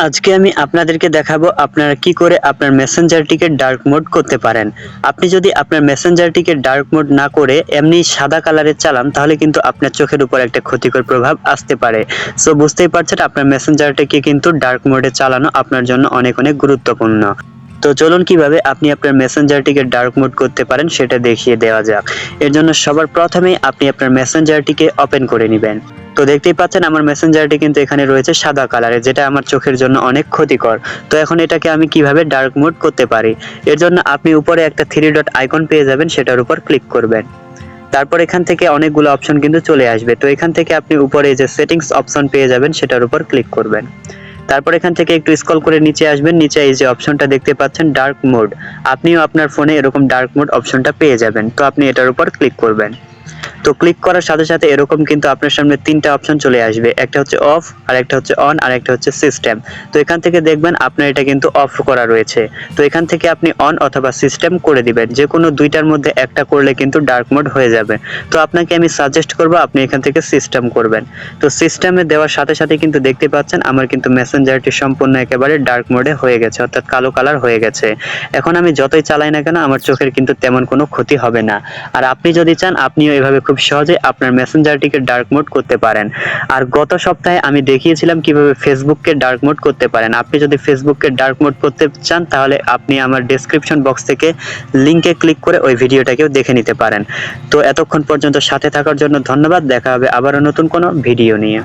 আজকে আমি আপনাদেরকে দেখাবো আপনারা কি করে আপনার মেসেঞ্জারটিকে ডার্ক মোড করতে পারেন। আপনি যদি আপনার মেসেঞ্জারটিকে ডার্ক মোড না করে এমনি সাদা কালারের চালান তাহলে কিন্তু আপনার চোখের উপর একটা ক্ষতিকর প্রভাব আসতে পারে। সো বুঝতেই পারছেন আপনার মেসেঞ্জারটিকে কিন্তু ডার্ক মোডে চালানো আপনার জন্য অনেক অনেক গুরুত্বপূর্ণ। তো চলুন কিভাবে আপনি আপনার মেসেঞ্জারটিকে ডার্ক মোড করতে পারেন সেটা দেখিয়ে দেওয়া যাক। এর জন্য সবার প্রথমেই আপনি আপনার মেসেঞ্জারটিকে ওপেন করে নেবেন। তো দেখতেই পাচ্ছেন আমার মেসেঞ্জারটি কিন্তু এখানে রয়েছে সাদা কালারের, যেটা আমার চোখের জন্য অনেক ক্ষতিকর। তো এখন এটাকে আমি কিভাবে ডার্ক মোড করতে পারি, এর জন্য আপনি উপরে একটা 3 ডট আইকন পেয়ে যাবেন, সেটার উপর ক্লিক করবেন। তারপর এখান থেকে অনেকগুলো অপশন কিন্তু চলে আসবে। তো এখান থেকে আপনি উপরে যে সেটিংস অপশন পেয়ে যাবেন সেটার উপর ক্লিক করবেন। তারপর এখান থেকে একটু স্ক্রল করে নিচে আসবেন, নিচে এই যে অপশনটা দেখতে পাচ্ছেন ডার্ক মোড, আপনিও আপনার ফোনে এরকম ডার্ক মোড অপশনটা পেয়ে যাবেন। তো আপনি এটার উপর ক্লিক করবেন। তো ক্লিক করার সাথে সাথে এরকম কিন্তু আপনার সামনে তিনটা অপশন চলে আসবে, একটা হচ্ছে অফ, আর একটা হচ্ছে অন, আর একটা হচ্ছে সিস্টেম। তো এখান থেকে দেখবেন আপনার এটা কিন্তু অফ করা রয়েছে। তো এখান থেকে আপনি অন অথবা সিস্টেম করে দিবেন, যে কোনো দুইটার মধ্যে একটা করলে কিন্তু ডার্ক মোড হয়ে যাবে। তো আপনাকে আমি সাজেস্ট করব আপনি এখান থেকে সিস্টেম করবেন। তো সিস্টেমে দেওয়ার সাথে সাথে কিন্তু দেখতে পাচ্ছেন আমার কিন্তু মেসেঞ্জারটি সম্পূর্ণ একেবারে ডার্ক মোডে হয়ে গেছে, অর্থাৎ কালো কালার হয়ে গেছে। এখন আমি যতই চালাই না কেন আমার চোখের কিন্তু তেমন কোনো ক্ষতি হবে না। আর আপনি যদি চান আপনিও এভাবে খুব সহজে আপনার মেসেঞ্জারটিকে ডার্ক মোড করতে পারেন। আর গত সপ্তাহে আমি দেখিয়েছিলাম কিভাবে ফেসবুককে ডার্ক মোড করতে পারেন। আপনি যদি ফেসবুককে ডার্ক মোড করতে চান তাহলে আপনি আমার ডেসক্রিপশন বক্স থেকে লিংকে ক্লিক করে ওই ভিডিওটাকেও দেখে নিতে পারেন। তো এতক্ষণ পর্যন্ত সাথে থাকার জন্য ধন্যবাদ। দেখা হবে আবারও নতুন কোনো ভিডিও নিয়ে।